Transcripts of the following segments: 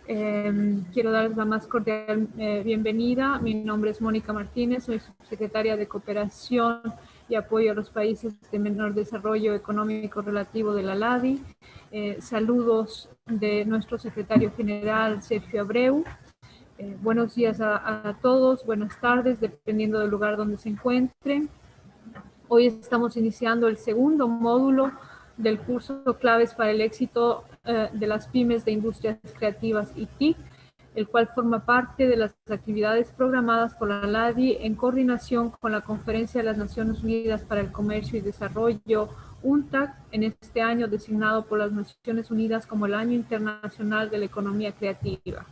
Quiero darles la más cordial bienvenida. Mi nombre es Mónica Martínez, soy subsecretaria de Cooperación y Apoyo a los Países de Menor Desarrollo Económico Relativo de la LADI. Saludos de nuestro secretario general, Sergio Abreu. Buenos días a todos, buenas tardes, dependiendo del lugar donde se encuentren. Hoy estamos iniciando el segundo módulo del curso Claves para el éxito de las pymes de Industrias Creativas y TIC, el cual forma parte de las actividades programadas por la LADI en coordinación con la Conferencia de las Naciones Unidas para el Comercio y Desarrollo, UNTAC, en este año designado por las Naciones Unidas como el Año Internacional de la Economía Creativa.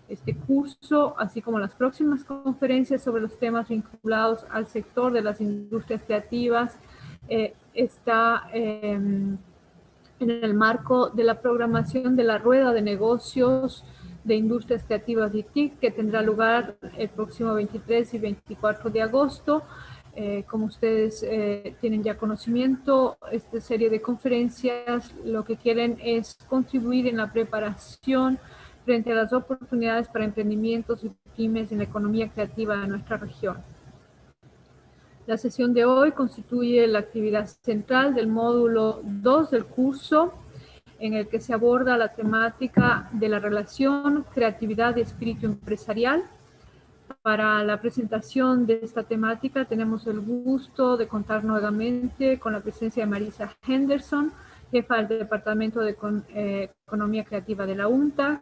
Este curso, así como las próximas conferencias sobre los temas vinculados al sector de las industrias creativas, está en el marco de la programación de la Rueda de Negocios de Industrias Creativas y TIC, que tendrá lugar el próximo 23 y 24 de agosto. Como ustedes tienen ya conocimiento, esta serie de conferencias lo que quieren es contribuir en la preparación frente a las oportunidades para emprendimientos y pymes en la economía creativa de nuestra región. La sesión de hoy constituye la actividad central del módulo 2 del curso, en el que se aborda la temática de la relación creatividad y espíritu empresarial. Para la presentación de esta temática tenemos el gusto de contar nuevamente con la presencia de Marisa Henderson, jefa del Departamento de Economía Creativa de la UNTAC,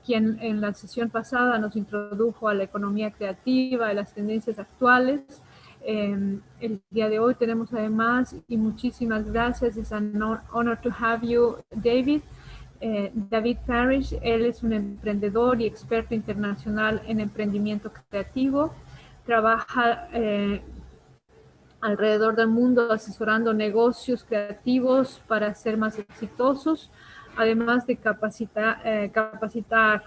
quien en la sesión pasada nos introdujo a la economía creativa y las tendencias actuales. El día de hoy tenemos además, y muchísimas gracias, it's an honor to have you, David. David Parrish, él es un emprendedor y experto internacional en emprendimiento creativo. Trabaja alrededor del mundo asesorando negocios creativos para ser más exitosos, además de capacitar,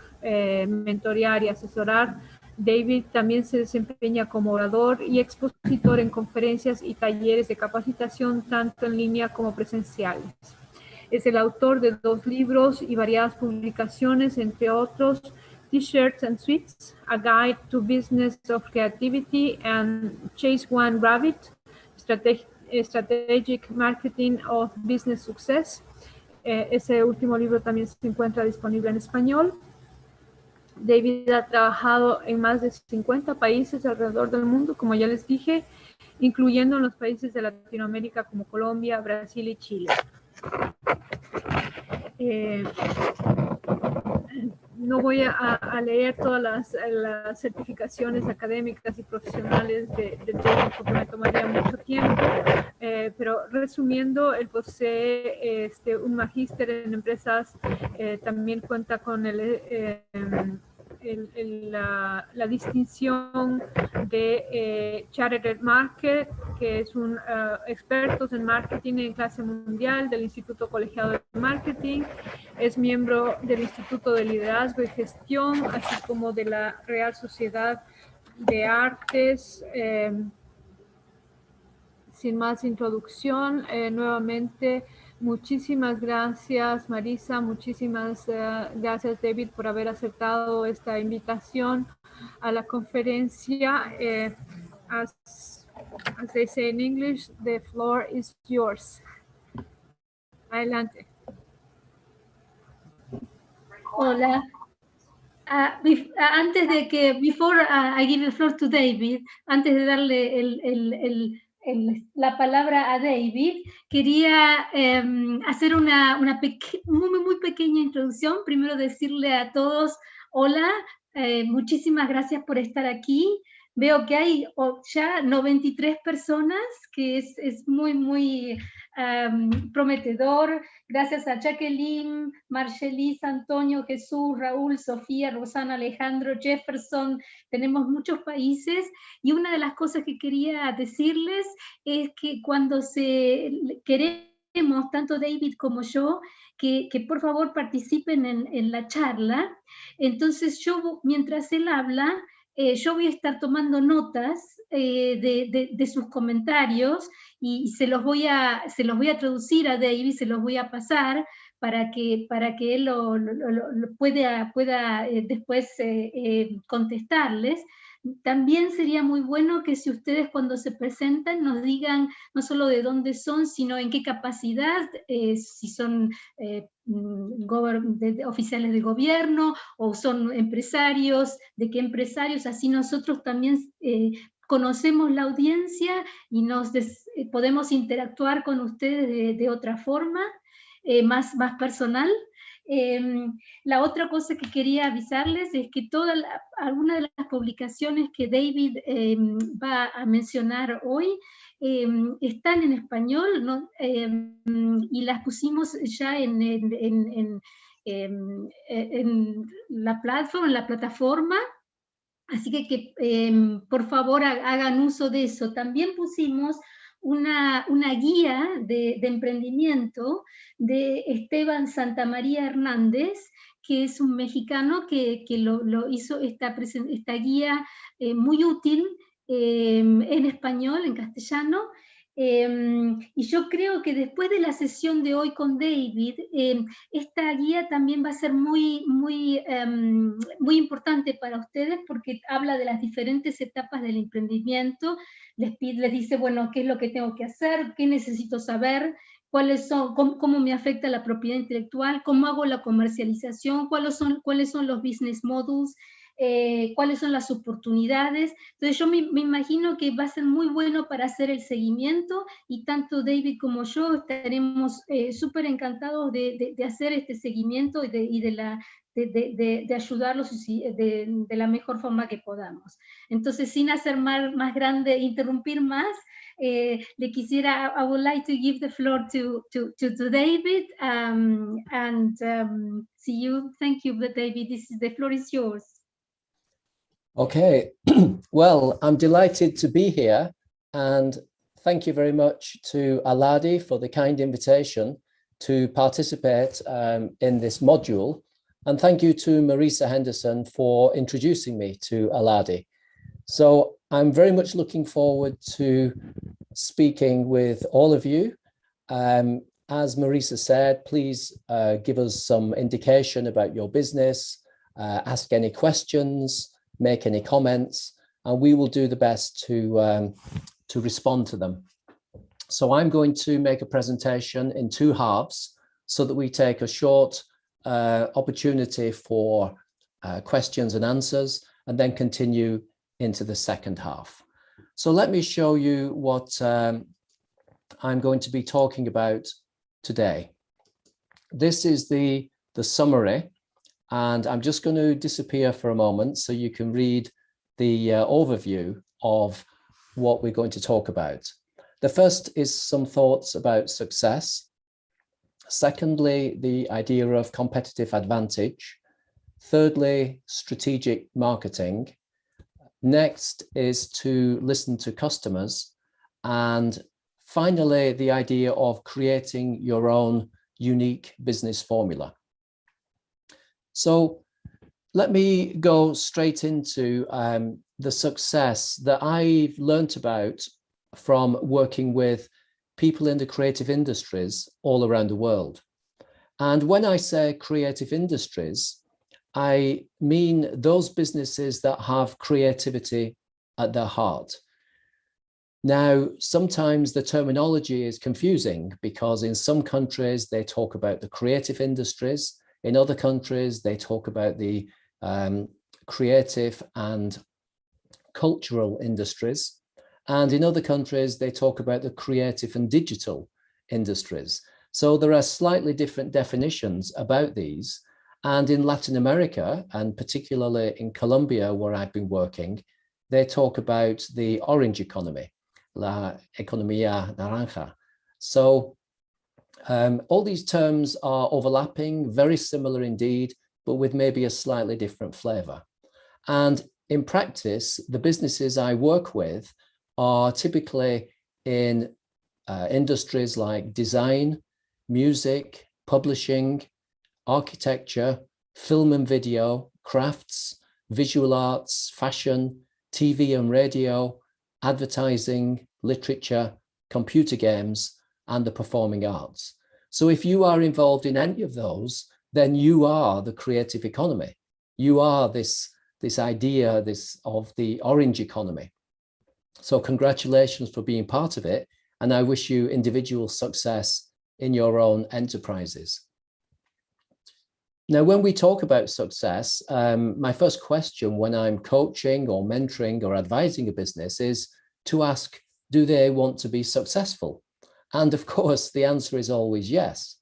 mentorear y asesorar. David también se desempeña como orador y expositor en conferencias y talleres de capacitación, tanto en línea como presenciales. Es el autor de 2 libros y variadas publicaciones, entre otros, T-shirts and Sweets, A Guide to Business of Creativity, and Chase One Rabbit, Strategic Marketing of Business Success. Ese último libro también se encuentra disponible en español. David ha trabajado en más de 50 países alrededor del mundo, como ya les dije, incluyendo en los países de Latinoamérica como Colombia, Brasil y Chile. No voy a leer todas las certificaciones académicas y profesionales de David porque me tomaría mucho tiempo, pero resumiendo, él posee un magíster en empresas, también cuenta con la distinción de Chartered Market, que es un expertos en marketing en clase mundial del Instituto Colegiado de Marketing. Es miembro del Instituto de Liderazgo y Gestión, así como de la Real Sociedad de Artes. Sin más introducción, nuevamente, muchísimas gracias, Marisa, muchísimas gracias, David, por haber aceptado esta invitación a la conferencia. As they say in English, the floor is yours. Adelante. Hola. Antes de que, before I give the floor to David, antes de darle la palabra a David, quería hacer una muy pequeña introducción. Primero decirle a todos, hola, muchísimas gracias por estar aquí. Veo que hay ya 93 personas, que es muy prometedor. Gracias a Jacqueline, Marcelis, Antonio, Jesús, Raúl, Sofía, Rosana, Alejandro, Jefferson. Tenemos muchos países, y una de las cosas que quería decirles es que cuando queremos, tanto David como yo, que por favor participen en la charla. Entonces yo, mientras él habla, yo voy a estar tomando notas de sus comentarios, y se los voy a traducir a David, se los voy a pasar, para que él pueda después contestarles. También sería muy bueno que si ustedes cuando se presentan nos digan no solo de dónde son, sino en qué capacidad, si son oficiales de gobierno o son empresarios, de qué empresarios, así nosotros también conocemos la audiencia y podemos interactuar con ustedes de otra forma, más personal. La otra cosa que quería avisarles es que algunas de las publicaciones que David va a mencionar hoy están en español, ¿no? Y las pusimos ya en la plataforma. Así que por favor hagan uso de eso. También pusimos una guía de emprendimiento de Esteban Santamaría Hernández, que es un mexicano que lo hizo esta guía muy útil en español, en castellano. Y yo creo que después de la sesión de hoy con David, esta guía también va a ser muy importante para ustedes porque habla de las diferentes etapas del emprendimiento, les dice, bueno, qué es lo que tengo que hacer, qué necesito saber, cómo me afecta la propiedad intelectual, cómo hago la comercialización, cuáles son los business models, cuáles son las oportunidades. Entonces yo me imagino que va a ser muy bueno para hacer el seguimiento y tanto David como yo estaremos súper encantados de hacer este seguimiento y de ayudarlos de la mejor forma que podamos. Entonces, sin hacer más grande, interrumpir más, le quisiera, I would like to give the floor to David, and see you. Thank you, David. The floor is yours. Okay, well, I'm delighted to be here, and thank you very much to Aladi for the kind invitation to participate in this module, and thank you to Marisa Henderson for introducing me to Aladi. So I'm very much looking forward to speaking with all of you. As Marisa said, please give us some indication about your business, ask any questions, make any comments, and we will do the best to respond to them. So I'm going to make a presentation in two halves so that we take a short opportunity for questions and answers, and then continue into the second half. So let me show you what I'm going to be talking about today. This is the summary. And I'm just going to disappear for a moment so you can read the overview of what we're going to talk about. The first is some thoughts about success. Secondly, the idea of competitive advantage. Thirdly, strategic marketing. Next is to listen to customers. And finally, the idea of creating your own unique business formula. So let me go straight into the success that I've learned about from working with people in the creative industries all around the world. And when I say creative industries, I mean those businesses that have creativity at their heart. Now, sometimes the terminology is confusing because in some countries they talk about the creative industries. In other countries, they talk about the creative and cultural industries. And in other countries, they talk about the creative and digital industries. So there are slightly different definitions about these. And in Latin America, and particularly in Colombia, where I've been working, they talk about the orange economy, la economía naranja. So all these terms are overlapping, very similar indeed, but with maybe a slightly different flavor. And in practice, the businesses I work with are typically in industries like design, music, publishing, architecture, film and video, crafts, visual arts, fashion, TV and radio, advertising, literature, computer games, and the performing arts. So if you are involved in any of those, then you are the creative economy. You are this idea of the orange economy. So congratulations for being part of it. And I wish you individual success in your own enterprises. Now, when we talk about success, my first question when I'm coaching or mentoring or advising a business is to ask, do they want to be successful? And of course, the answer is always yes.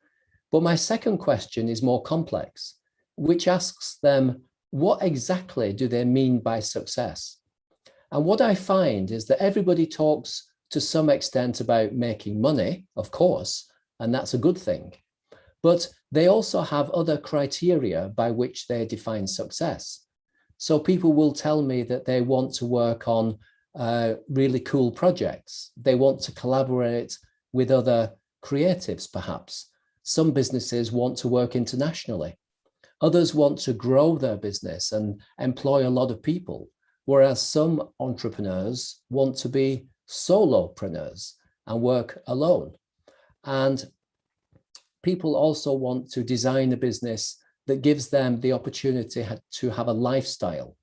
But my second question is more complex, which asks them, what exactly do they mean by success? And what I find is that everybody talks to some extent about making money, of course, and that's a good thing. But they also have other criteria by which they define success. So people will tell me that they want to work on really cool projects. They want to collaborate with other creatives, perhaps. Some businesses want to work internationally. Others want to grow their business and employ a lot of people, whereas some entrepreneurs want to be solopreneurs and work alone. And people also want to design a business that gives them the opportunity to have a lifestyle.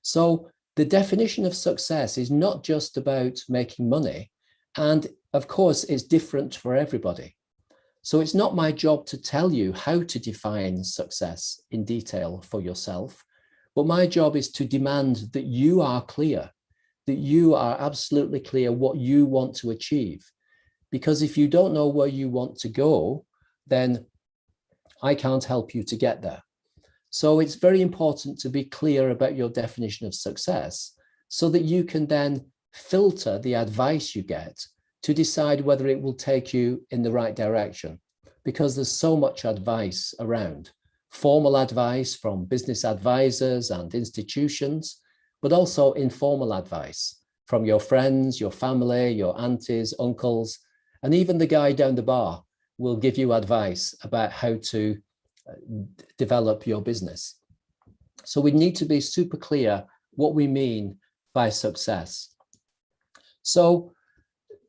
So the definition of success is not just about making money. And of course, it's different for everybody. So it's not my job to tell you how to define success in detail for yourself, but my job is to demand that you are clear, that you are absolutely clear what you want to achieve. Because if you don't know where you want to go, then I can't help you to get there. So it's very important to be clear about your definition of success so that you can then filter the advice you get to decide whether it will take you in the right direction, because there's so much advice around. Formal advice from business advisors and institutions, but also informal advice from your friends, your family, your aunties, uncles, and even the guy down the bar will give you advice about how to develop your business. So we need to be super clear what we mean by success. So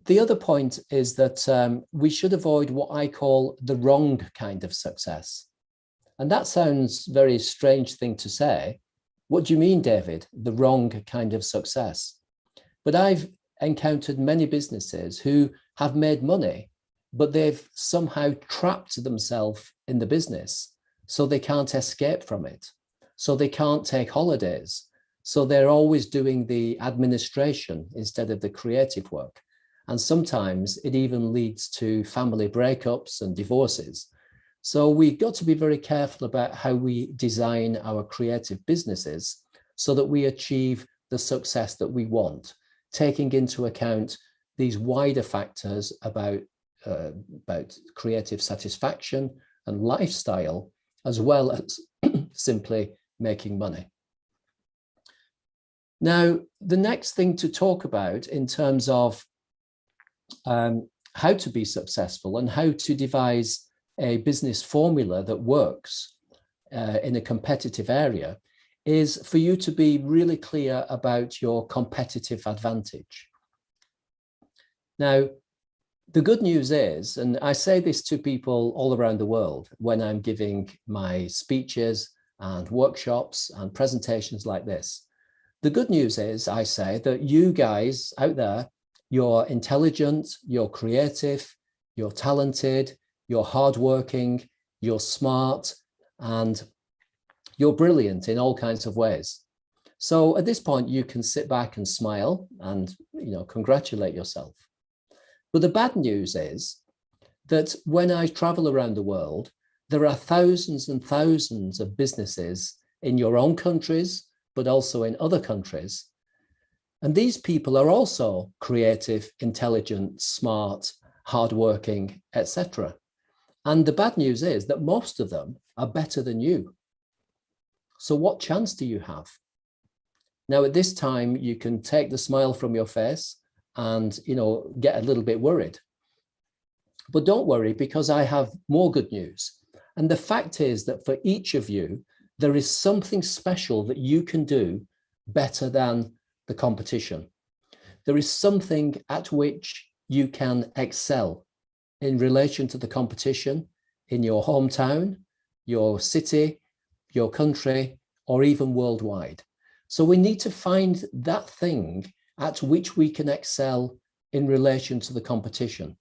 the other point is that we should avoid what I call the wrong kind of success. And that sounds a very strange thing to say. What do you mean, David, the wrong kind of success? But I've encountered many businesses who have made money, but they've somehow trapped themselves in the business, so they can't escape from it. So they can't take holidays. So they're always doing the administration instead of the creative work. And sometimes it even leads to family breakups and divorces. So we've got to be very careful about how we design our creative businesses so that we achieve the success that we want, taking into account these wider factors about creative satisfaction and lifestyle, as well as simply making money. Now, the next thing to talk about in terms of how to be successful and how to devise a business formula that works in a competitive area is for you to be really clear about your competitive advantage. Now, the good news is, and I say this to people all around the world when I'm giving my speeches and workshops and presentations like this, the good news is, I say that you guys out there, you're intelligent, you're creative, you're talented, you're hardworking, you're smart, and you're brilliant in all kinds of ways. So at this point, you can sit back and smile and, congratulate yourself. But the bad news is that when I travel around the world, there are thousands and thousands of businesses in your own countries, but also in other countries. And these people are also creative, intelligent, smart, hardworking, etc. And the bad news is that most of them are better than you. So what chance do you have? Now, at this time, you can take the smile from your face and, get a little bit worried. But don't worry, because I have more good news. And the fact is that for each of you, there is something special that you can do better than the competition. There is something at which you can excel in relation to the competition in your hometown, your city, your country, or even worldwide. So we need to find that thing at which we can excel in relation to the competition.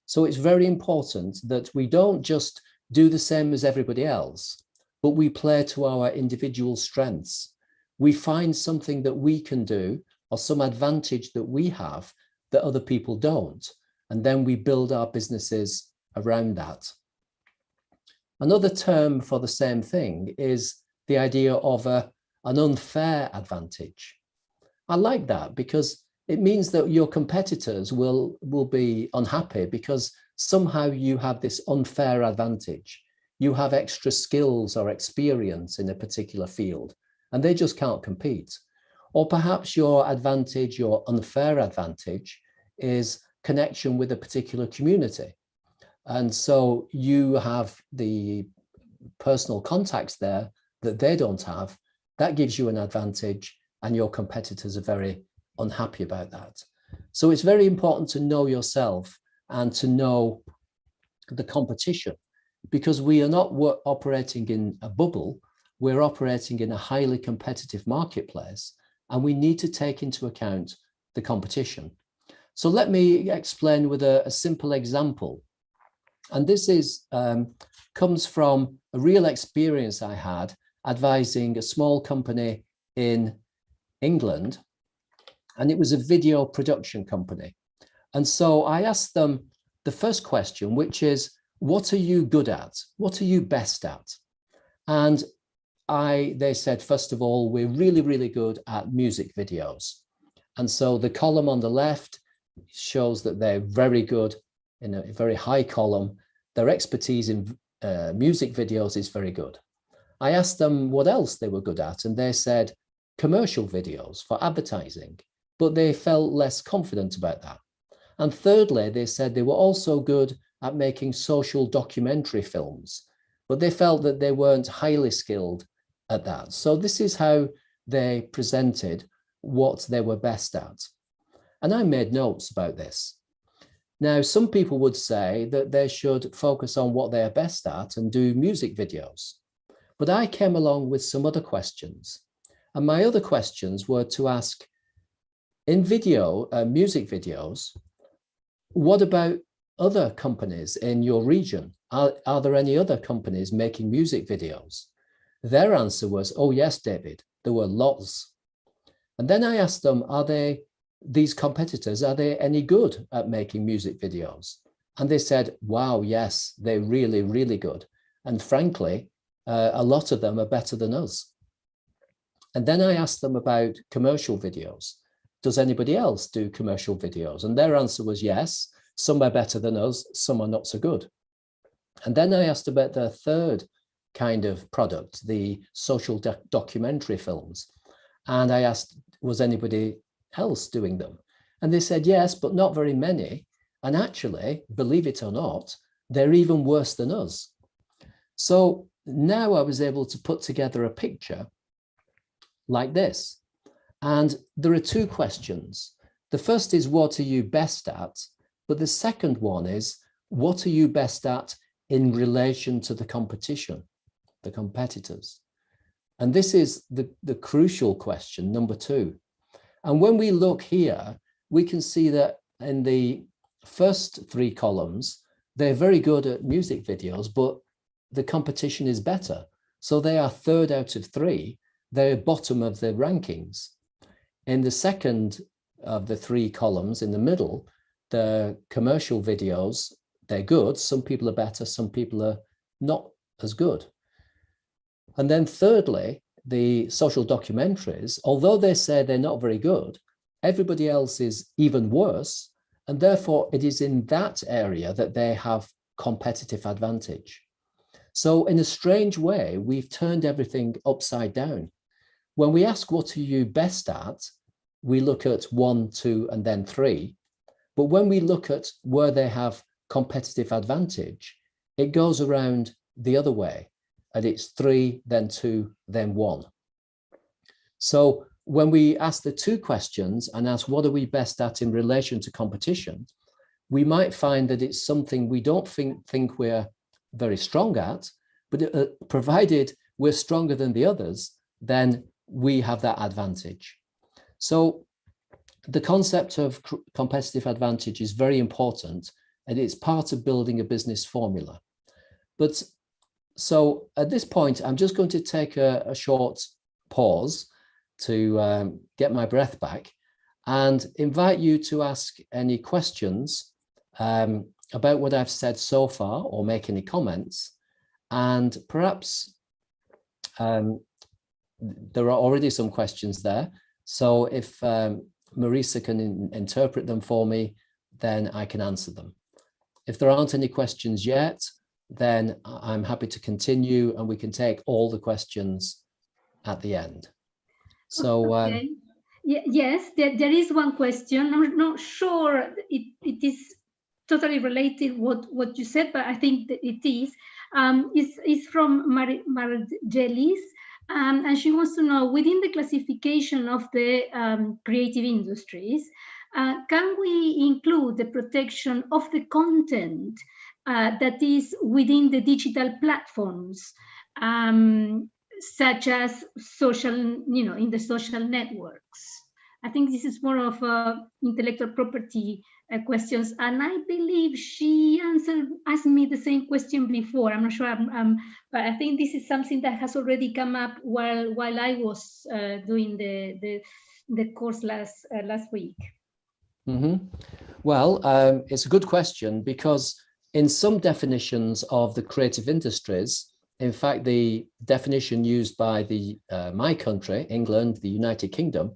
So it's very important that we don't just do the same as everybody else, but we play to our individual strengths. We find something that we can do or some advantage that we have that other people don't. And then we build our businesses around that. Another term for the same thing is the idea of an unfair advantage. I like that because it means that your competitors will be unhappy because somehow you have this unfair advantage. You have extra skills or experience in a particular field, and they just can't compete. Or perhaps your advantage, your unfair advantage, is connection with a particular community. And so you have the personal contacts there that they don't have. That gives you an advantage, and your competitors are very unhappy about that. So it's very important to know yourself and to know the competition, because we are not operating in a bubble. We're operating in a highly competitive marketplace, and we need to take into account the competition. So let me explain with a simple example. And this is comes from a real experience I had advising a small company in England, and it was a video production company. And so I asked them the first question, which is, what are you good at? What are you best at? And they said, first of all, we're really, really good at music videos. And so the column on the left shows that they're very good in a very high column. Their expertise in music videos is very good. I asked them what else they were good at, and they said commercial videos for advertising, but they felt less confident about that. And thirdly, they said they were also good at making social documentary films, but they felt that they weren't highly skilled at that. So this is how they presented what they were best at. And I made notes about this. Now, some people would say that they should focus on what they are best at and do music videos. But I came along with some other questions. And my other questions were to ask, in music videos, what about other companies in your region? Are there any other companies making music videos? Their answer was, oh yes, David, there were lots. And then I asked them, these competitors, are they any good at making music videos? And they said, wow, yes, they're really, really good. And frankly, a lot of them are better than us. And then I asked them about commercial videos. Does anybody else do commercial videos? And their answer was yes, some are better than us, some are not so good. And then I asked about the third kind of product, the social documentary films. And I asked, was anybody else doing them? And they said yes, but not very many. And actually, believe it or not, they're even worse than us. So now I was able to put together a picture like this. And there are two questions. The first is, what are you best at? But the second one is, what are you best at in relation to the competition, the competitors? And this is the crucial question, number two. And when we look here, we can see that in the first three columns, they're very good at music videos, but the competition is better. So they are third out of three. They're bottom of the rankings. In the second of the three columns in the middle, the commercial videos, they're good. Some people are better, some people are not as good. And then thirdly, the social documentaries, although they say they're not very good, everybody else is even worse. And therefore it is in that area that they have competitive advantage. So in a strange way, we've turned everything upside down. When we ask, what are you best at? We look at 1, 2, and then 3. But when we look at where they have competitive advantage, it goes around the other way. And it's 3, then 2, then 1. So when we ask the two questions and ask, what are we best at in relation to competition? we might find that it's something we don't think we're very strong at, but provided we're stronger than the others, then we have that advantage. So the concept of competitive advantage is very important, and it's part of building a business formula. But so at this point, I'm just going to take a short pause to get my breath back and invite you to ask any questions about what I've said so far, or make any comments. And perhaps there are already some questions there. So if Marisa can interpret them for me, then I can answer them. If there aren't any questions yet, then I'm happy to continue, and we can take all the questions at the end. So okay. Yes, there is one question. I'm not sure it is totally related what you said, but I think that it is. It's from Margelis, and she wants to know, within the classification of the creative industries, can we include the protection of the content that is within the digital platforms, such as social, in the social networks? I think this is more of intellectual property questions, and I believe she asked me the same question before. I'm not sure, but I think this is something that has already come up while I was doing the course last week. Mm-hmm. Well, it's a good question, because in some definitions of the creative industries, in fact, the definition used by my country, England, the United Kingdom,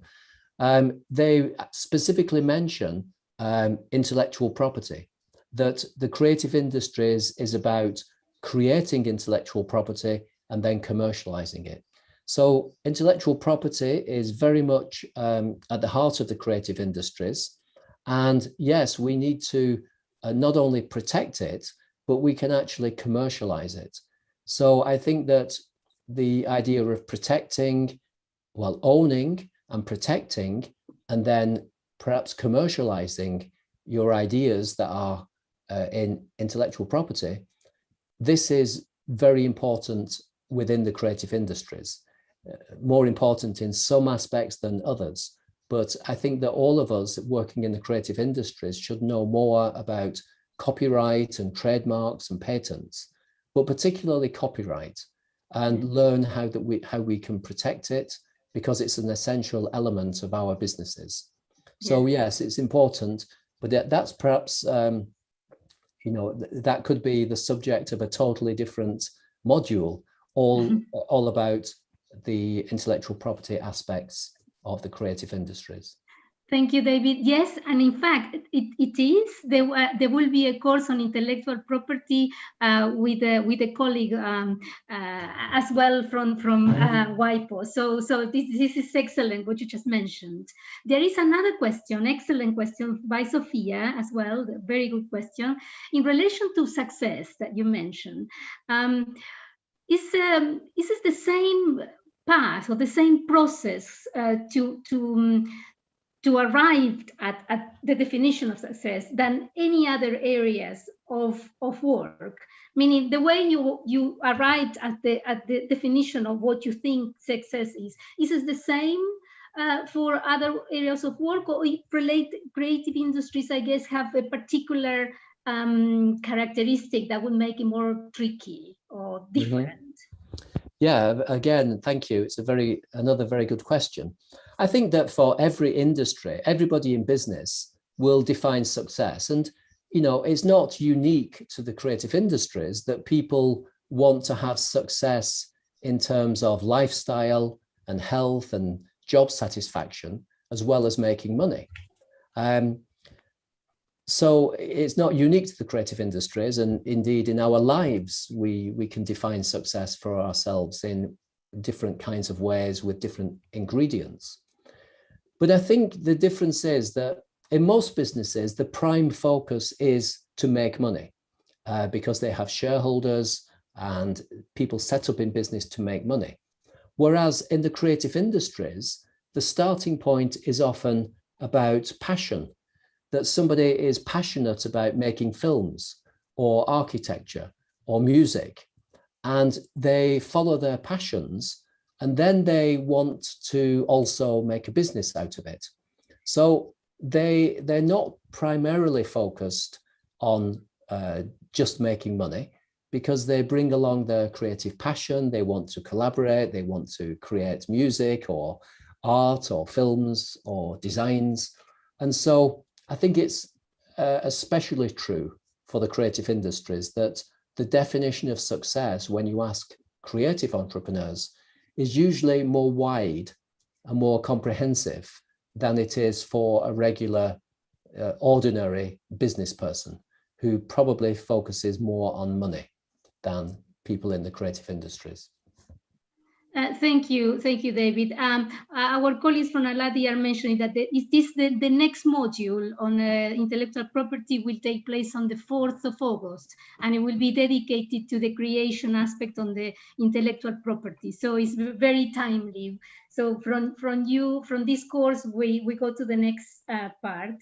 they specifically mention intellectual property, that the creative industries is about creating intellectual property and then commercializing it. So intellectual property is very much at the heart of the creative industries. And yes, we need to not only protect it, but we can actually commercialize it. So I think that the idea of protecting, well, owning and protecting, and then perhaps commercializing your ideas that are in intellectual property, this is very important within the creative industries, more important in some aspects than others. But I think that all of us working in the creative industries should know more about copyright and trademarks and patents, but particularly copyright, and learn how we can protect it, because it's an essential element of our businesses. So yes, it's important, but that's perhaps, that could be the subject of a totally different module, all about the intellectual property aspects of the creative industries. Thank you, David. Yes, and in fact, it is. There will be a course on intellectual property with a colleague as well from WIPO. So this is excellent what you just mentioned. There is another question, excellent question by Sophia as well. Very good question in relation to success that you mentioned. Is this the same path or the same process to arrive at the definition of success than any other areas of work? Meaning, the way you arrived at the definition of what you think success is it the same for other areas of work, or creative industries, I guess, have a particular characteristic that would make it more tricky or different? Yeah, again, thank you. It's another very good question. I think that for every industry, everybody in business will define success. And, it's not unique to the creative industries that people want to have success in terms of lifestyle and health and job satisfaction, as well as making money. So it's not unique to the creative industries, and indeed in our lives, we can define success for ourselves in different kinds of ways with different ingredients. But I think the difference is that in most businesses, the prime focus is to make money because they have shareholders and people set up in business to make money. Whereas in the creative industries, the starting point is often about passion. that somebody is passionate about making films or architecture or music, and they follow their passions, and then they want to also make a business out of it. So they're not primarily focused on just making money, because they bring along their creative passion. They want to collaborate, they want to create music or art or films or designs. And so I think it's especially true for the creative industries that the definition of success, when you ask creative entrepreneurs, is usually more wide and more comprehensive than it is for a regular, ordinary business person who probably focuses more on money than people in the creative industries. Thank you, David. Our colleagues from Aladi are mentioning that the next module on intellectual property will take place on the 4th of August, and it will be dedicated to the creation aspect on the intellectual property. So it's very timely. So from this course, we go to the next part.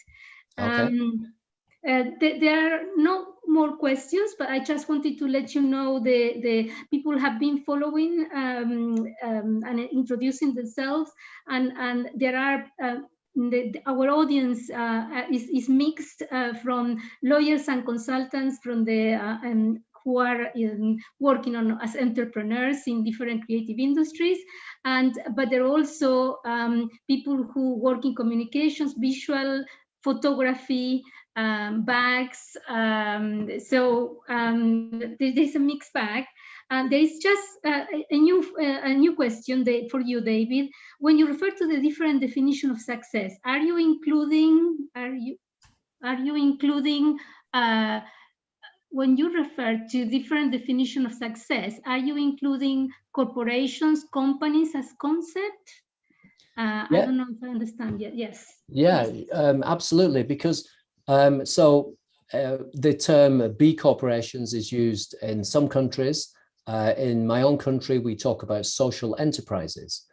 Okay. There are no more questions, but I just wanted to let you know the people have been following and introducing themselves, and there are our audience is mixed from lawyers and consultants from the who are working on as entrepreneurs in different creative industries, but there are also people who work in communications, visual, photography, bags. So there's a mixed bag. And there is just a new question for you, David. When you refer to the different definition of success, are you including when you refer to different definition of success, are you including corporations, companies as concept? Yeah. I don't know if I understand yet. Yes. Yeah, absolutely. Because the term B corporations is used in some countries. In my own country, we talk about social enterprises.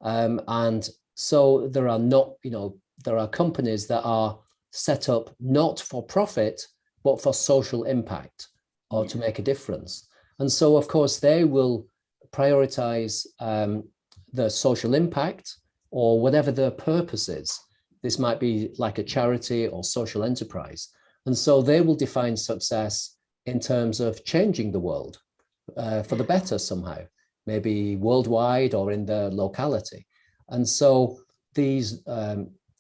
And so there are companies that are set up not for profit, but for social impact or to make a difference. And so, of course, they will prioritize the social impact or whatever their purpose is. This might be like a charity or social enterprise. And so they will define success in terms of changing the world for the better somehow, maybe worldwide or in their locality. And so these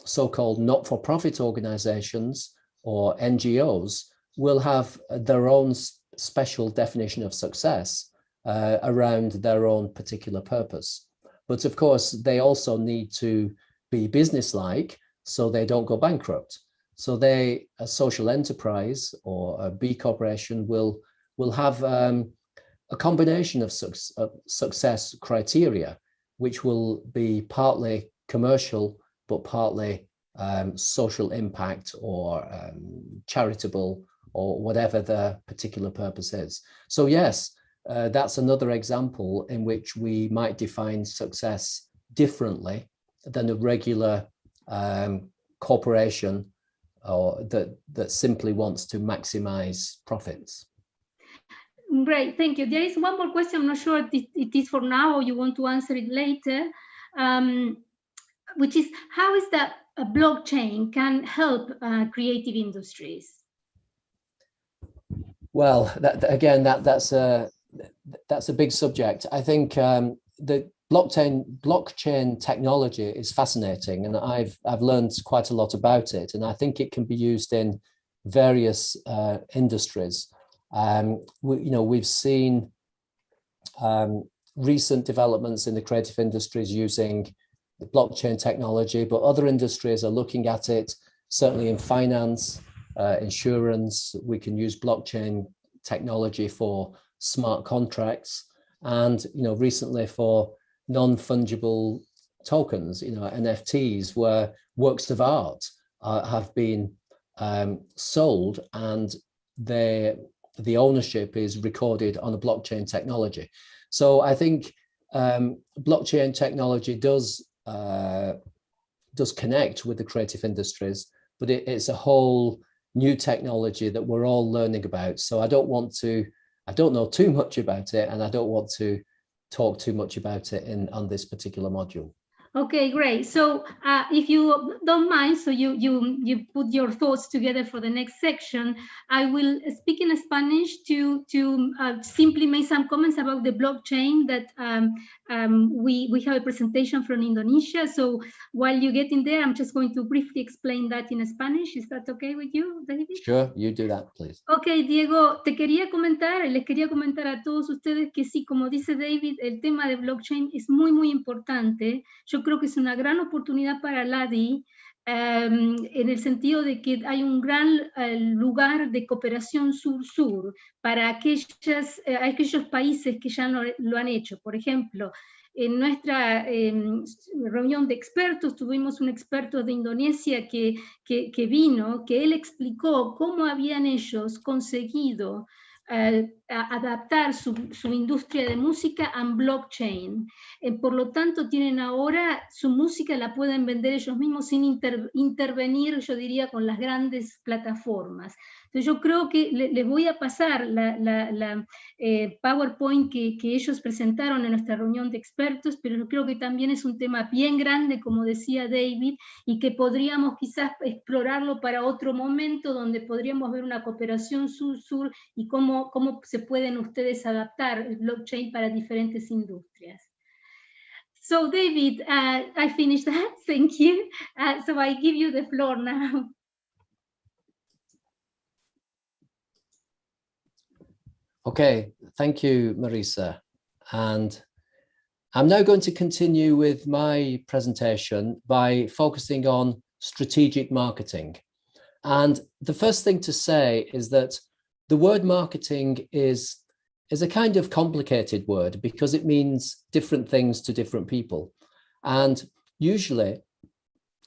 so-called not-for-profit organizations or NGOs will have their own special definition of success around their own particular purpose. But of course, they also need to be businesslike so they don't go bankrupt. So a social enterprise or a B corporation will have a combination of success criteria, which will be partly commercial, but partly social impact or charitable or whatever the particular purpose is. So yes, that's another example in which we might define success differently than a regular corporation or that simply wants to maximize profits. Great, thank you. There is one more question. I'm not sure if it is for now or you want to answer it later, which is how is that a blockchain can help creative industries? Well, that's a big subject. I think the blockchain technology is fascinating, and I've learned quite a lot about it, and I think it can be used in various industries. We've seen recent developments in the creative industries using the blockchain technology, but other industries are looking at it. Certainly in finance, insurance, we can use blockchain technology for smart contracts, and recently for non-fungible tokens, NFTs, where works of art have been sold and the ownership is recorded on a blockchain technology. So I think blockchain technology does connect with the creative industries, but it's a whole new technology that we're all learning about. So I don't know too much about it, and I don't want to talk too much about it on this particular module. Okay, great. So if you don't mind, so you put your thoughts together for the next section, I will speak in Spanish to simply make some comments about the blockchain that we have a presentation from Indonesia. So while you get in there, I'm just going to briefly explain that in Spanish. Is that okay with you, David? Sure, you do that, please. Ok, Diego, les quería comentar a todos ustedes que sí, como dice David, el tema de blockchain es muy, muy importante. Yo creo que es una gran oportunidad para LADI, en el sentido de que hay un gran lugar de cooperación sur-sur para aquellos países que ya lo han hecho. Por ejemplo, en nuestra reunión de expertos tuvimos un experto de Indonesia que vino, que él explicó cómo habían ellos conseguido adaptar su industria de música a blockchain. Por lo tanto, tienen ahora su música, la pueden vender ellos mismos sin intervenir, yo diría, con las grandes plataformas. Entonces yo creo que les voy a pasar la PowerPoint que ellos presentaron en nuestra reunión de expertos, pero yo creo que también es un tema bien grande, como decía David, y que podríamos quizás explorarlo para otro momento, donde podríamos ver una cooperación sur-sur y cómo se pueden ustedes adaptar el blockchain para diferentes industrias. So David, I finished that, thank you. So I give you the floor now. Okay, thank you, Marisa. And I'm now going to continue with my presentation by focusing on strategic marketing. And the first thing to say is that the word marketing is a kind of complicated word because it means different things to different people. And usually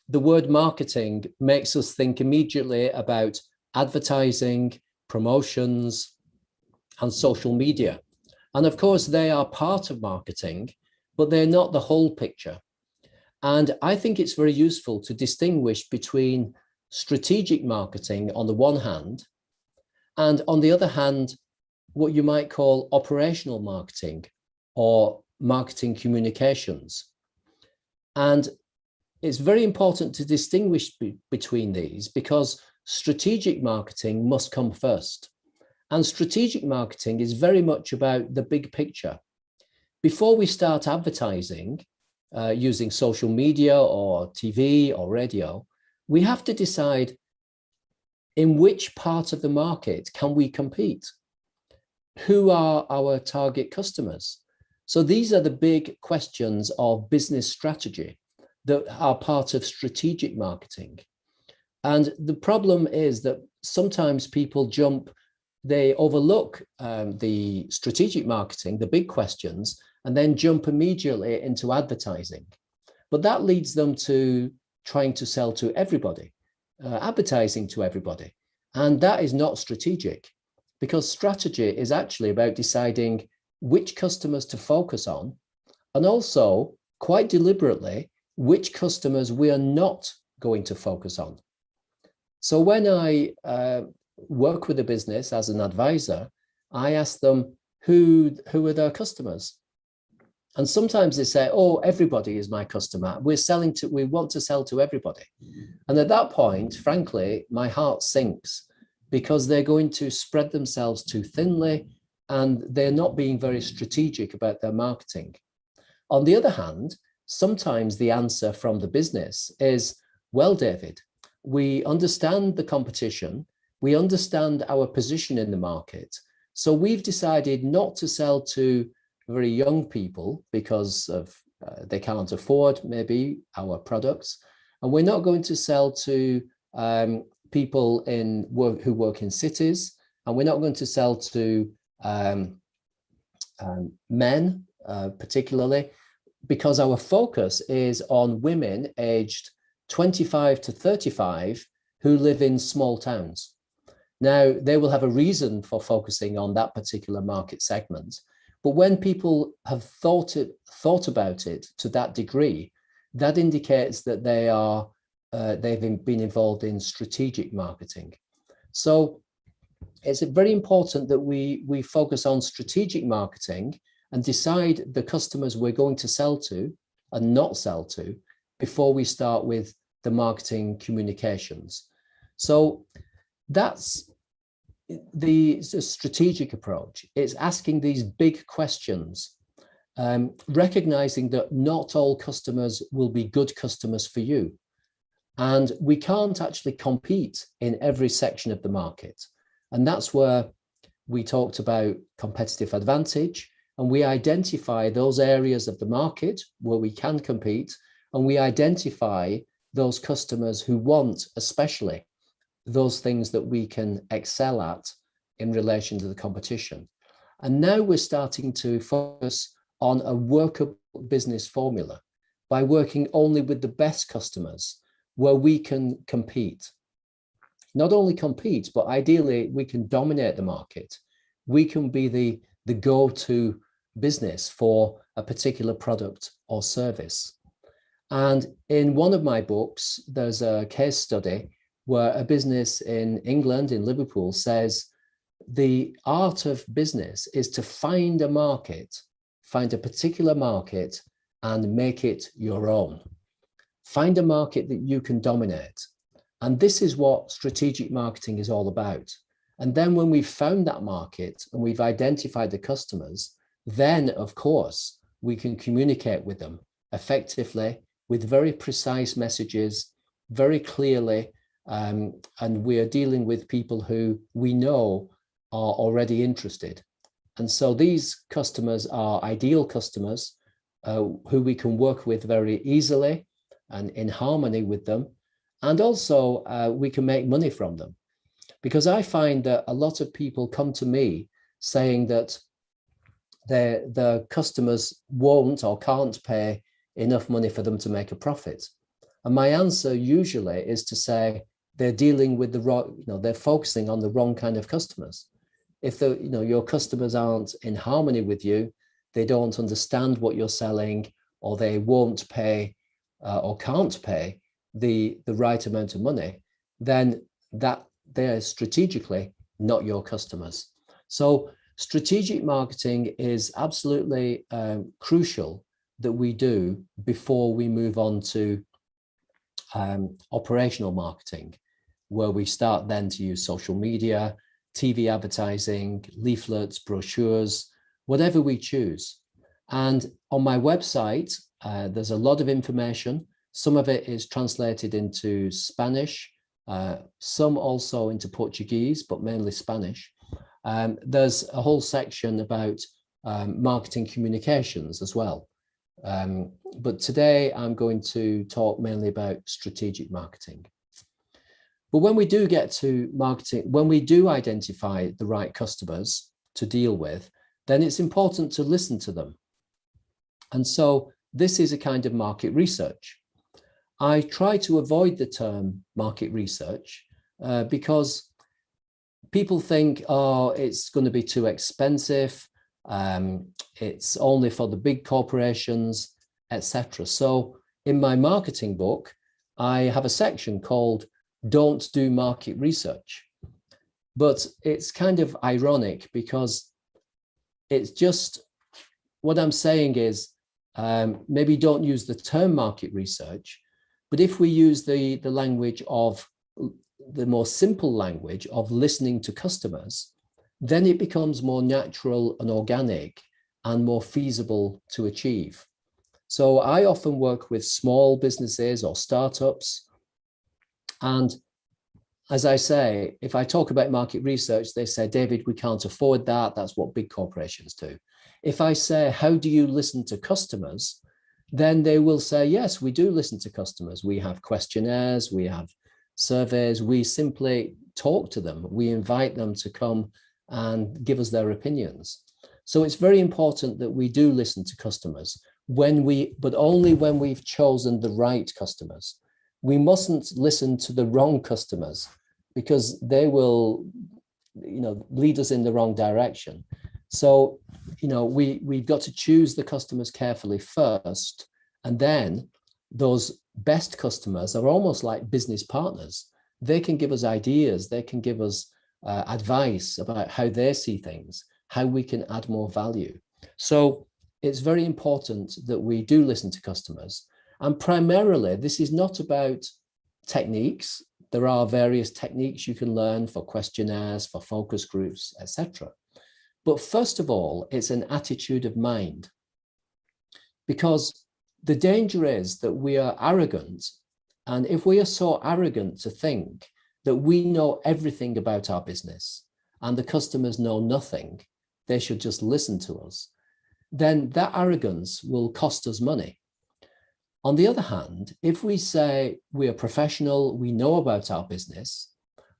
the word marketing makes us think immediately about advertising, promotions, and social media. And of course, they are part of marketing, but they're not the whole picture. And I think it's very useful to distinguish between strategic marketing on the one hand, and on the other hand, what you might call operational marketing or marketing communications. And it's very important to distinguish between these because strategic marketing must come first. And strategic marketing is very much about the big picture. Before we start advertising using social media or TV or radio, we have to decide in which part of the market can we compete? Who are our target customers? So these are the big questions of business strategy that are part of strategic marketing. And the problem is that sometimes people they overlook the strategic marketing, the big questions, and then jump immediately into advertising. But that leads them to trying to sell to everybody, advertising to everybody. And that is not strategic, because strategy is actually about deciding which customers to focus on, and also quite deliberately, which customers we are not going to focus on. So when I work with a business as an advisor, I ask them who are their customers. And sometimes they say, oh, everybody is my customer. We want to sell to everybody. And at that point, frankly, my heart sinks because they're going to spread themselves too thinly and they're not being very strategic about their marketing. On the other hand, sometimes the answer from the business is, well, David, we understand the competition. We understand our position in the market. So we've decided not to sell to very young people because of they can't afford maybe our products. And we're not going to sell to people who work in cities. And we're not going to sell to men particularly, because our focus is on women aged 25 to 35 who live in small towns. Now, they will have a reason for focusing on that particular market segment. But when people have thought about it to that degree, that indicates that they are they've been involved in strategic marketing. So it's very important that we focus on strategic marketing and decide the customers we're going to sell to and not sell to before we start with the marketing communications. So that's the strategic approach. It's asking these big questions, recognizing that not all customers will be good customers for you. And we can't actually compete in every section of the market. And that's where we talked about competitive advantage, and we identify those areas of the market where we can compete, and we identify those customers who want especially those things that we can excel at in relation to the competition. And now we're starting to focus on a workable business formula by working only with the best customers where we can compete. Not only compete, but ideally we can dominate the market. We can be the go-to business for a particular product or service. And in one of my books, there's a case study where a business in England, in Liverpool, says the art of business is to find a market, find a particular market and make it your own. Find a market that you can dominate. And this is what strategic marketing is all about. And then when we've found that market and we've identified the customers, then of course, we can communicate with them effectively with very precise messages, very clearly, and we are dealing with people who we know are already interested. And so these customers are ideal customers who we can work with very easily and in harmony with them. And also we can make money from them. Because I find that a lot of people come to me saying that their customers won't or can't pay enough money for them to make a profit. And my answer usually is to say they're dealing with the wrong, they're focusing on the wrong kind of customers. If your customers aren't in harmony with you, they don't understand what you're selling, or they won't pay or can't pay the right amount of money, then that they're strategically not your customers. So strategic marketing is absolutely crucial that we do before we move on to operational marketing, where we start then to use social media, TV advertising, leaflets, brochures, whatever we choose. And on my website, there's a lot of information. Some of it is translated into Spanish, some also into Portuguese, but mainly Spanish. There's a whole section about marketing communications as well. But today I'm going to talk mainly about strategic marketing. But when we do get to marketing, when we do identify the right customers to deal with, then it's important to listen to them. And so this is a kind of market research. I try to avoid the term market research because people think, oh, it's going to be too expensive. It's only for the big corporations, etc. So in my marketing book, I have a section called Don't Do Market Research. But it's kind of ironic because it's just what I'm saying is maybe don't use the term market research, but if we use the language of the more simple language of listening to customers, then it becomes more natural and organic and more feasible to achieve. So I often work with small businesses or startups. And as I say, if I talk about market research, they say, David, we can't afford that. That's what big corporations do. If I say, how do you listen to customers? Then they will say, yes, we do listen to customers. We have questionnaires, we have surveys, we simply talk to them. We invite them to come and give us their opinions. So it's very important that we do listen to customers but only when we've chosen the right customers. We mustn't listen to the wrong customers because they will, lead us in the wrong direction. So, we've got to choose the customers carefully first, and then those best customers are almost like business partners. They can give us ideas, they can give us advice about how they see things, how we can add more value. So it's very important that we do listen to customers. And primarily, this is not about techniques. There are various techniques you can learn for questionnaires, for focus groups, etc. But first of all, it's an attitude of mind. Because the danger is that we are arrogant. And if we are so arrogant to think that we know everything about our business and the customers know nothing, they should just listen to us, then that arrogance will cost us money. On the other hand, if we say we are professional, we know about our business,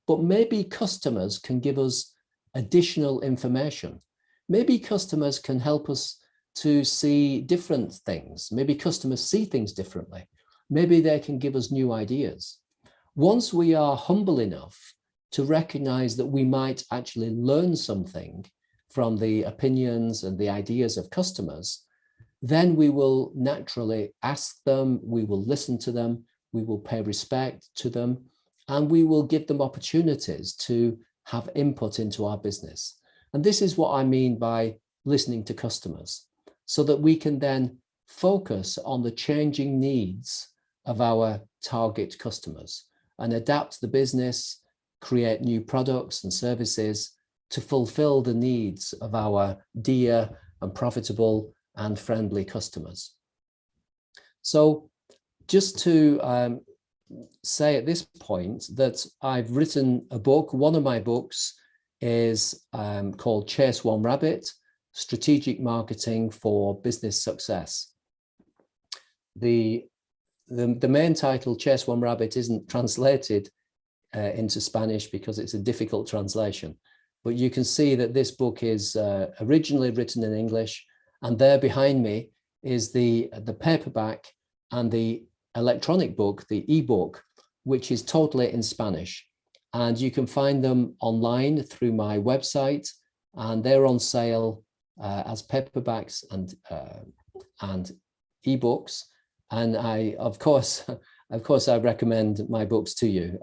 but maybe customers can give us additional information. Maybe customers can help us to see different things. Maybe customers see things differently. Maybe they can give us new ideas. Once we are humble enough to recognize that we might actually learn something from the opinions and the ideas of customers, then we will naturally ask them, we will listen to them, we will pay respect to them, and we will give them opportunities to have input into our business. And this is what I mean by listening to customers, so that we can then focus on the changing needs of our target customers and adapt the business, create new products and services to fulfill the needs of our dear and profitable and friendly customers. So just to say at this point that I've written a book. One of my books is called Chase One Rabbit, Strategic Marketing for Business Success. The main title, Chase One Rabbit, isn't translated into Spanish because it's a difficult translation. But you can see that this book is originally written in English, and there behind me is the paperback and the electronic book, the ebook, which is totally in Spanish. And you can find them online through my website, and they're on sale as paperbacks and ebooks. And of course, I recommend my books to you.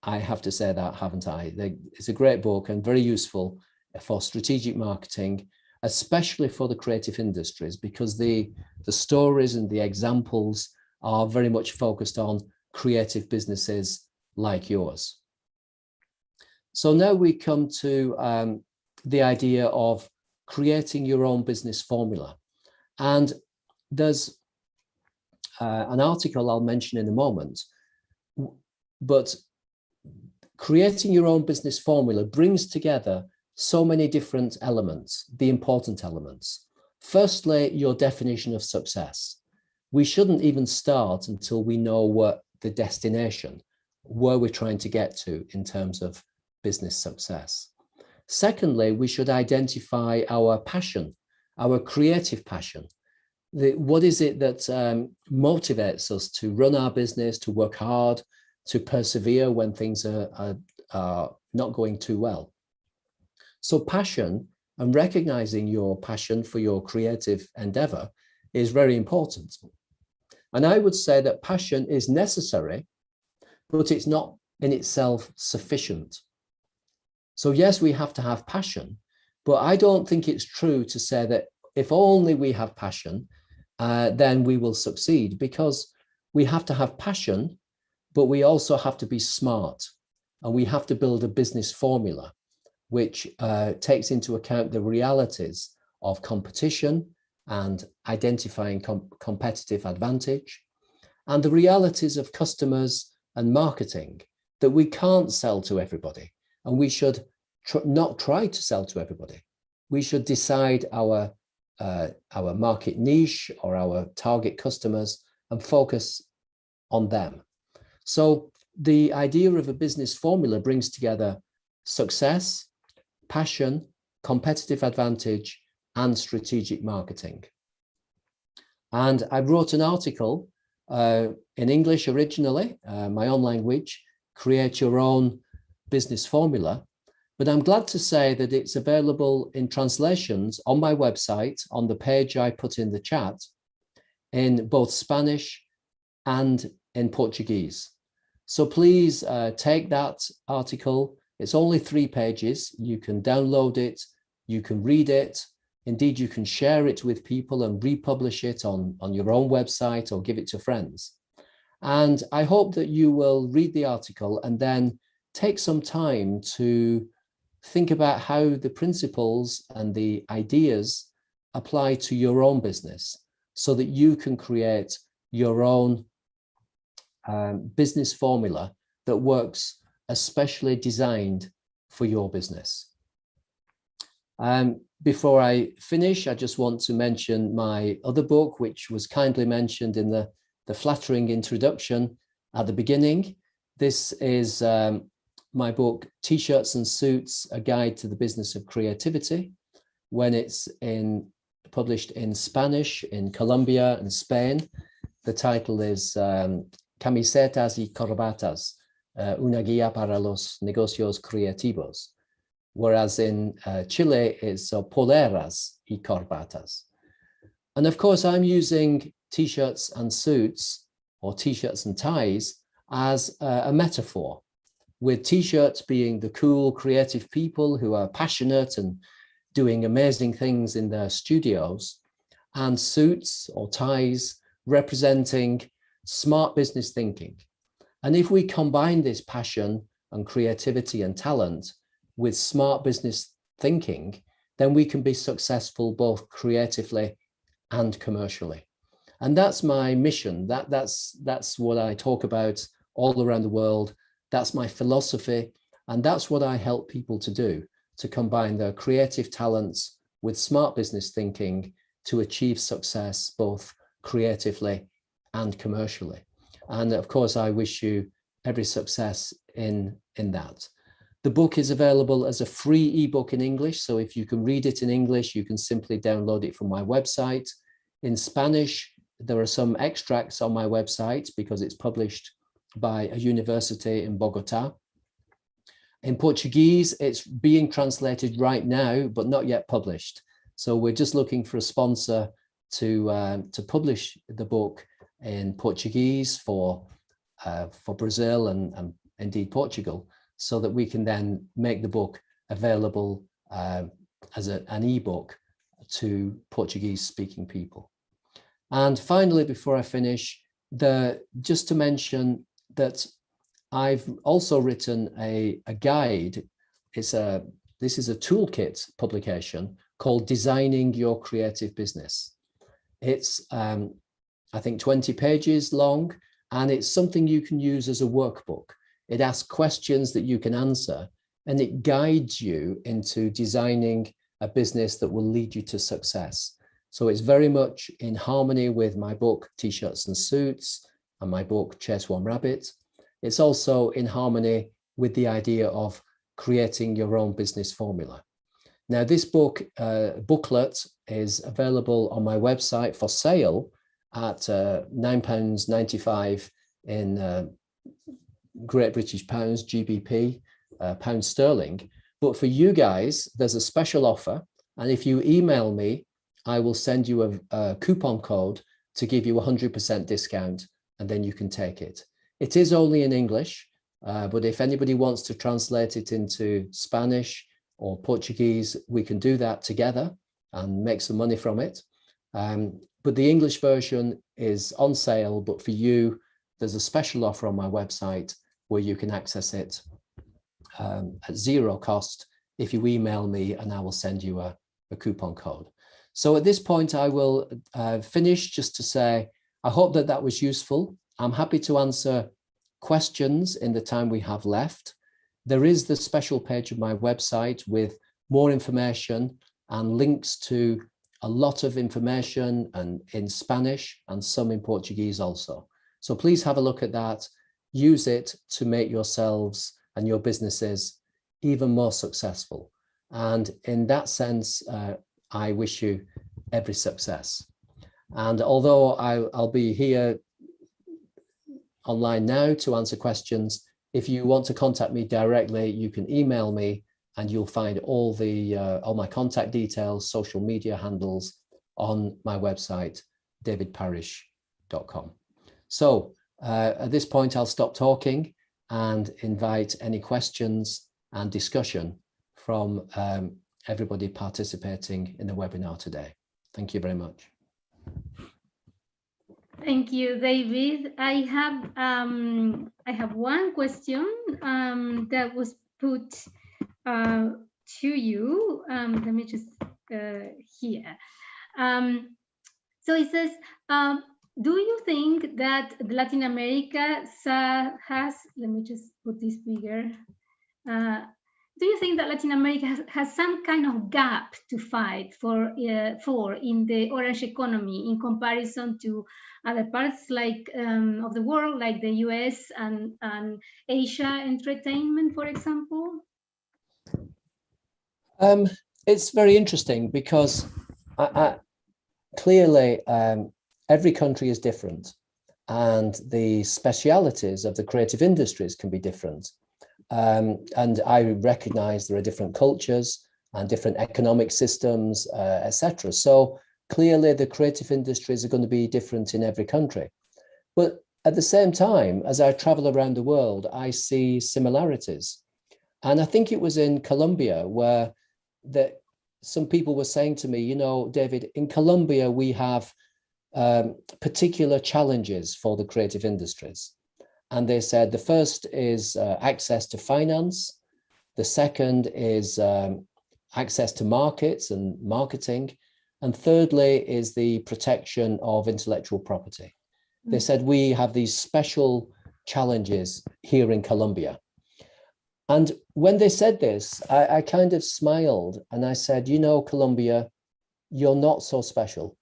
I have to say that, haven't I? It's a great book and very useful for strategic marketing, especially for the creative industries, because the stories and the examples are very much focused on creative businesses like yours. So now we come to the idea of creating your own business formula. And there's an article I'll mention in a moment, but creating your own business formula brings together so many different elements, the important elements. Firstly, your definition of success. We shouldn't even start until we know what the destination, where we're trying to get to in terms of business success. Secondly, we should identify our passion, our creative passion. What is it that motivates us to run our business, to work hard, to persevere when things are not going too well? So passion and recognizing your passion for your creative endeavor is very important. And I would say that passion is necessary, but it's not in itself sufficient. So yes, we have to have passion, but I don't think it's true to say that if only we have passion, then we will succeed, because we have to have passion, but we also have to be smart, and we have to build a business formula which takes into account the realities of competition and identifying competitive advantage, and the realities of customers and marketing, that we can't sell to everybody, and we should not try to sell to everybody. We should decide our market niche or our target customers and focus on them. So the idea of a business formula brings together success, passion, competitive advantage, and strategic marketing. And I wrote an article in English originally, my own language, Create Your Own Business Formula. But I'm glad to say that it's available in translations on my website, on the page I put in the chat, in both Spanish and in Portuguese. So please take that article. It's only 3 pages. You can download it, you can read it. Indeed, you can share it with people and republish it on your own website or give it to friends. And I hope that you will read the article and then take some time to think about how the principles and the ideas apply to your own business so that you can create your own business formula that works especially designed for your business. Before I finish, I just want to mention my other book, which was kindly mentioned in the flattering introduction at the beginning. This is my book, T-shirts and Suits, A Guide to the Business of Creativity. When it's published in Spanish in Colombia and Spain, the title is Camisetas y Corbatas, una guía para los negocios creativos. Whereas in Chile, it's Poleras y Corbatas. And of course, I'm using T-shirts and suits, or T-shirts and ties, as a metaphor, with T-shirts being the cool, creative people who are passionate and doing amazing things in their studios, and suits or ties representing smart business thinking. And if we combine this passion and creativity and talent with smart business thinking, then we can be successful both creatively and commercially. And that's my mission. That's what I talk about all around the world. That's my philosophy. And that's what I help people to do, to combine their creative talents with smart business thinking to achieve success both creatively and commercially. And of course, I wish you every success in that. The book is available as a free ebook in English. So if you can read it in English, you can simply download it from my website. In Spanish, there are some extracts on my website because it's published by a university in Bogota. In Portuguese, it's being translated right now, but not yet published. So we're just looking for a sponsor to publish the book in Portuguese for Brazil and indeed Portugal, so that we can then make the book available as an ebook to Portuguese-speaking people. And finally, before I finish, just to mention that I've also written a guide. This is a toolkit publication called Designing Your Creative Business. It's, I think, 20 pages long, and it's something you can use as a workbook. It asks questions that you can answer, and it guides you into designing a business that will lead you to success. So it's very much in harmony with my book, T-shirts and Suits, and my book, Chase One Rabbit. It's also in harmony with the idea of creating your own business formula. Now, this booklet is available on my website for sale at £9.95 in Great British Pounds, GBP, pound sterling. But for you guys, there's a special offer. And if you email me, I will send you a coupon code to give you 100% discount, and then you can take it. It is only in English, but if anybody wants to translate it into Spanish or Portuguese, we can do that together and make some money from it. But the English version is on sale, but for you, there's a special offer on my website where you can access it at zero cost if you email me, and I will send you a coupon code. So at this point, I will finish just to say, I hope that that was useful. I'm happy to answer questions in the time we have left. There is the special page of my website with more information and links to a lot of information and in Spanish and some in Portuguese also. So please have a look at that. Use it to make yourselves and your businesses even more successful. And in that sense, I wish you every success. And although I'll be here online now to answer questions, if you want to contact me directly, you can email me and you'll find all my contact details, social media handles on my website, davidparrish.com. So at this point, I'll stop talking and invite any questions and discussion from everybody participating in the webinar today. Thank you very much. Thank you, David. I have one question that was put to you. Let me just here. So it says, do you think that Latin America has, let me just put this bigger. Do you think that Latin America has some kind of gap to fight for in the orange economy in comparison to other parts like of the world, like the US and Asia entertainment, for example? It's very interesting because clearly every country is different and the specialities of the creative industries can be different. And I recognize there are different cultures and different economic systems, etc. So clearly the creative industries are going to be different in every country. But at the same time, as I travel around the world, I see similarities. And I think it was in Colombia where some people were saying to me, you know, David, in Colombia, we have particular challenges for the creative industries. And they said the first is access to finance. The second is access to markets and marketing. And thirdly is the protection of intellectual property. They said we have these special challenges here in Colombia. And when they said this, I kind of smiled and I said, you know, Colombia, you're not so special.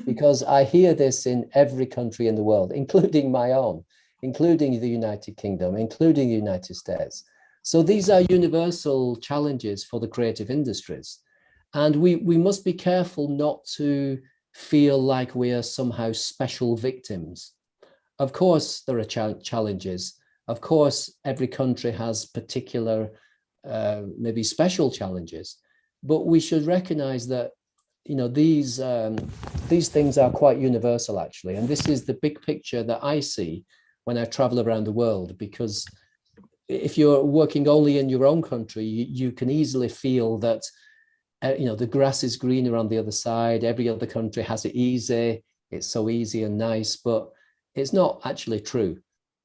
Because I hear this in every country in the world, including my own, including the United Kingdom, including the United States. So these are universal challenges for the creative industries. And we must be careful not to feel like we are somehow special victims. Of course, there are challenges. Of course, every country has particular, maybe special challenges, but we should recognize that, you know, these things are quite universal actually. And this is the big picture that I see when I travel around the world, because if you're working only in your own country, you can easily feel that, you know, the grass is greener on the other side. Every other country has it easy. It's so easy and nice, but it's not actually true.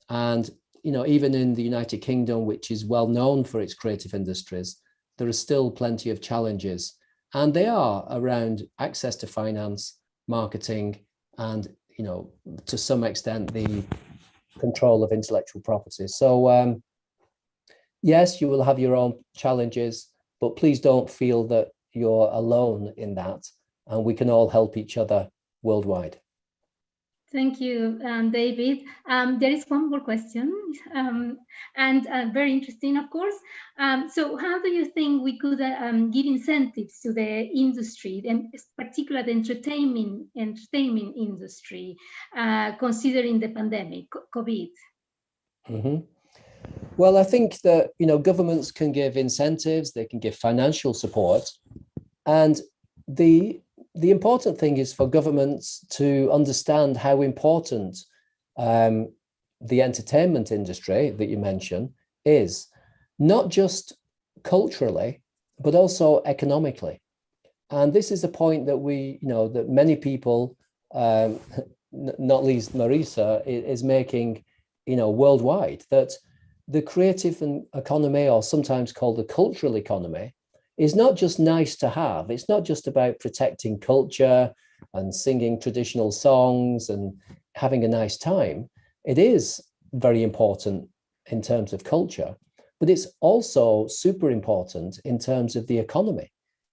And, you know, even in the United Kingdom, which is well known for its creative industries, there are still plenty of challenges. And they are around access to finance, marketing, and, you know, to some extent, the control of intellectual property. So, yes, you will have your own challenges, but please don't feel that you're alone in that. And we can all help each other worldwide. Thank you, David. There is one more question, and very interesting, of course. So how do you think we could give incentives to the industry, and particularly the entertainment industry, considering the pandemic, COVID? Mm-hmm. Well, I think that, you know, governments can give incentives, they can give financial support. And the important thing is for governments to understand how important the entertainment industry that you mentioned is, not just culturally, but also economically. And this is a point that we, you know, that many people, not least Marisa, is making, you know, worldwide, that the creative economy, or sometimes called the cultural economy, is not just nice to have. It's not just about protecting culture and singing traditional songs and having a nice time. It is very important in terms of culture, but it's also super important in terms of the economy,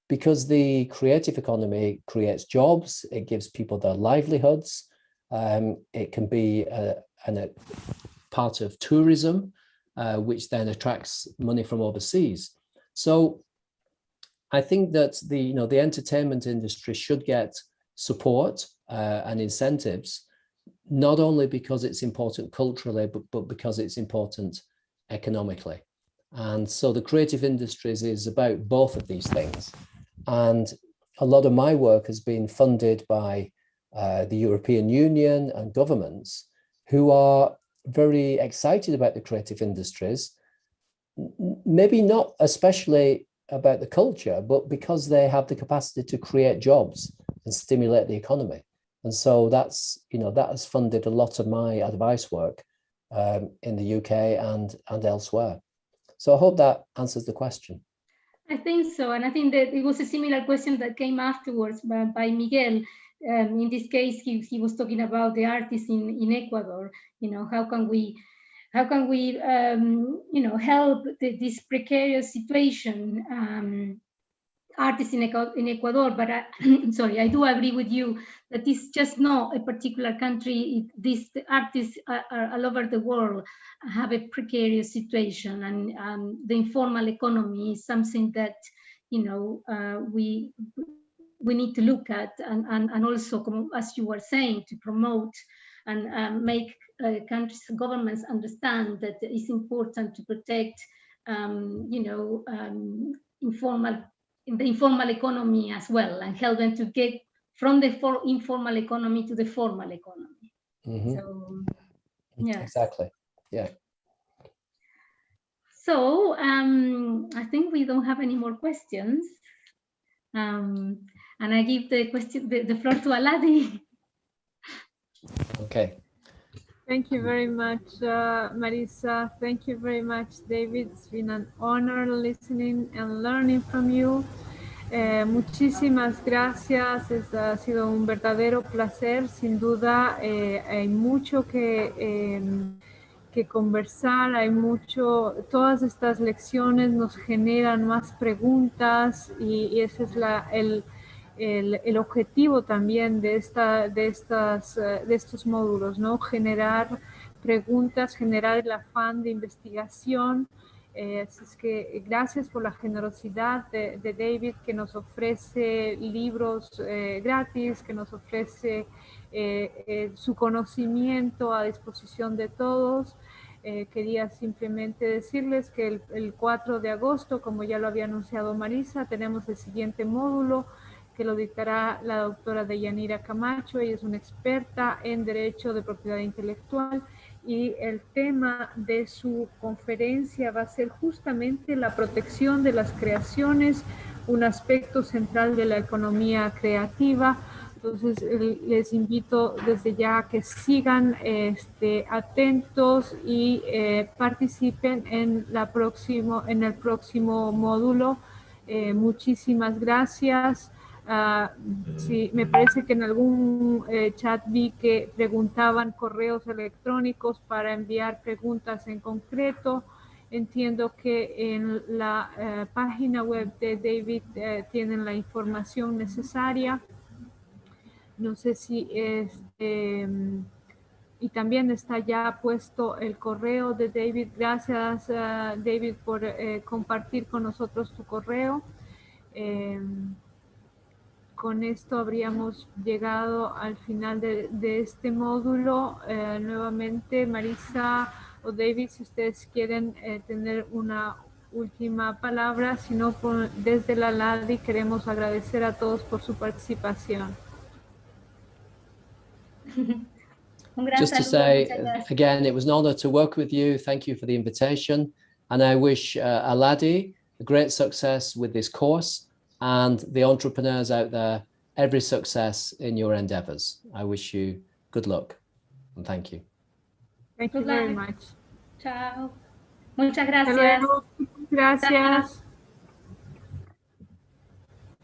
because the creative economy creates jobs, it gives people their livelihoods, it can be a part of tourism, which then attracts money from overseas. So I think that the entertainment industry should get support and incentives, not only because it's important culturally, but because it's important economically. And so the creative industries is about both of these things. And a lot of my work has been funded by the European Union and governments who are very excited about the creative industries, maybe not especially about the culture, but because they have the capacity to create jobs and stimulate the economy. And so that's, that has funded a lot of my advice work in the UK and elsewhere. So I hope that answers the question. I think so. And I think that it was a similar question that came afterwards by Miguel. In this case, he was talking about the artists in Ecuador. How can we help this precarious situation artists in Ecuador? But sorry, I do agree with you that it's just not a particular country. These artists are all over the world have a precarious situation, and the informal economy is something that we need to look at, and also, as you were saying, to promote and make countries, governments understand that it's important to protect the informal economy as well, and help them to get from the informal economy to the formal economy. Mm-hmm. So, yeah. Exactly. Yeah. So I think we don't have any more questions. And I give the floor to Aladi. Okay. Thank you very much, Marisa. Thank you very much, David. It's been an honor listening and learning from you. Muchísimas gracias. Ha sido un verdadero placer. Sin duda, hay mucho que conversar. Todas estas lecciones nos generan más preguntas, y ese es el objetivo también de estos módulos, ¿no? Generar preguntas, generar el afán de investigación. Así es que gracias por la generosidad de David, que nos ofrece libros gratis, que nos ofrece su conocimiento a disposición de todos. Quería simplemente decirles que el 4 de agosto, como ya lo había anunciado Marisa, tenemos el siguiente módulo que lo dictará la doctora Deyanira Camacho. Ella es una experta en Derecho de Propiedad Intelectual, y el tema de su conferencia va a ser justamente la protección de las creaciones, un aspecto central de la economía creativa. Entonces les invito desde ya a que sigan atentos y participen en el próximo módulo. Muchísimas gracias. Sí, me parece que en algún chat vi que preguntaban correos electrónicos para enviar preguntas en concreto. Entiendo que en la página web de David tienen la información necesaria. No sé si y también está ya puesto el correo de David. Gracias, David, por compartir con nosotros tu correo. Con esto habríamos llegado al final de este módulo. Nuevamente, Marisa o David, si ustedes quieren tener una última palabra, si no, desde la LADI queremos agradecer a todos por su participación. Just to say, again, it was an honor to work with you. Thank you for the invitation. And I wish Aladi a great success with this course, and the entrepreneurs out there every success in your endeavors. I wish you good luck, and thank you. Thank you very much. Chao. Muchas gracias. Gracias.